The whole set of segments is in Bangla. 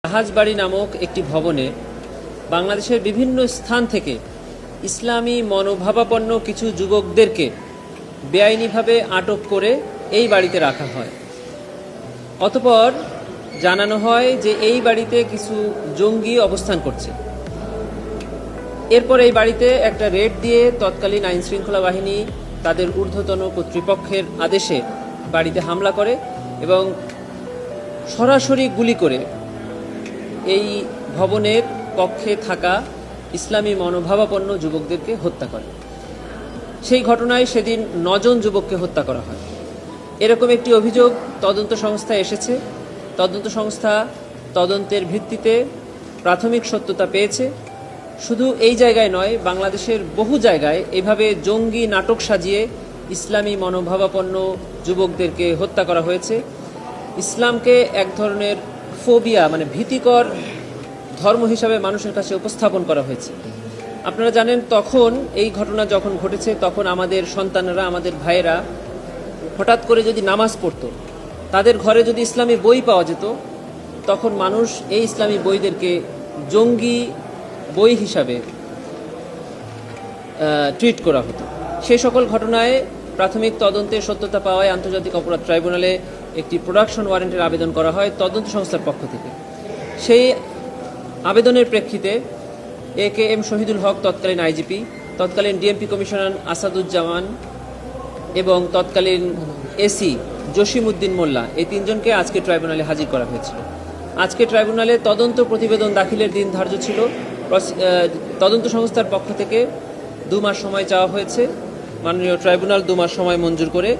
জাহাজবাড়ি নামক একটি ভবনে বাংলাদেশের বিভিন্ন স্থান থেকে ইসলামী মনোভাবাপন্ন কিছু যুবকদেরকে বেআইনিভাবে আটক করে এই বাড়িতে রাখা হয়। অতঃপর জানানো হয় যে এই বাড়িতে কিছু জঙ্গি অবস্থান করছে। এরপর এই বাড়িতে একটা রেড দিয়ে তৎকালীন আইনশৃঙ্খলা বাহিনী তাদের ঊর্ধ্বতন কর্তৃপক্ষের আদেশে বাড়িতে হামলা করে এবং সরাসরি গুলি করে এই ভবনের কক্ষে থাকা ইসলামী মনোভাবাপন্ন যুবকদেরকে হত্যা করে। সেই ঘটনায় সেদিন 9 জন যুবককে হত্যা করা হয়। এরকম একটি অভিযোগ তদন্ত সংস্থায় এসেছে। তদন্ত সংস্থা তদন্তের ভিত্তিতে প্রাথমিক সত্যতা পেয়েছে। শুধু এই জায়গায় নয়, বাংলাদেশের বহু জায়গায় এভাবে জঙ্গি নাটক সাজিয়ে ইসলামী মনোভাবাপন্ন যুবকদেরকে হত্যা করা হয়েছে। ইসলামকে এক ধরনের ফোবিয়া মানে ভীতিকর ধর্ম হিসাবে মানুষের কাছে উপস্থাপন করা হয়েছে। আপনারা জানেন, তখন এই ঘটনা যখন ঘটেছে তখন আমাদের সন্তানরা, আমাদের ভাইয়েরা হঠাৎ করে যদি নামাজ পড়তো, তাদের ঘরে যদি ইসলামী বই পাওয়া যেত, তখন মানুষ এই ইসলামী বইদেরকে জঙ্গি বই হিসাবে ট্রিট করা হতো। সেই সকল ঘটনায় প্রাথমিক তদন্তে সত্যতা পাওয়ায় আন্তর্জাতিক অপরাধ ট্রাইব্যুনালে একটি প্রোডাকশন ওয়ারেন্টের আবেদন করা হয় তদন্ত সংস্থার পক্ষ থেকে। সেই আবেদনের প্রেক্ষিতে AKM শহীদুল হক তৎকালীন আইজিপি, তৎকালীন ডিএমপি কমিশনার আসাদুজ্জামান এবং তৎকালীন এসি জসিমউদ্দিন মোল্লা, এই 3 জনকে আজকে ট্রাইব্যুনালে হাজির করা হয়েছিল। আজকে ট্রাইব্যুনালে তদন্ত প্রতিবেদন দাখিলের দিন ধার্য ছিল। তদন্ত সংস্থার পক্ষ থেকে 2 মাস সময় চাওয়া হয়েছে। মাননীয় ট্রাইব্যুনাল 2 মাস সময় মঞ্জুর করে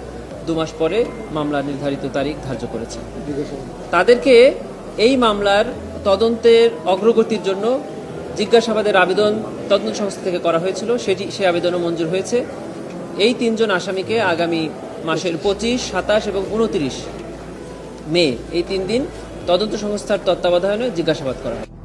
2 মাস পরে মামলার নির্ধারিত তারিখ ধার্য করেছে। তাদেরকে এই মামলার তদন্তের অগ্রগতির জন্য জিজ্ঞাসাবাদের আবেদন তদন্ত সংস্থা থেকে করা হয়েছিল। সেই আবেদনও মঞ্জুর হয়েছে। এই 3 জন আসামিকে আগামী মাসের 25, 27 এবং 29 মে এই 3 দিন তদন্ত সংস্থার তত্ত্বাবধানে জিজ্ঞাসাবাদ করা হবে।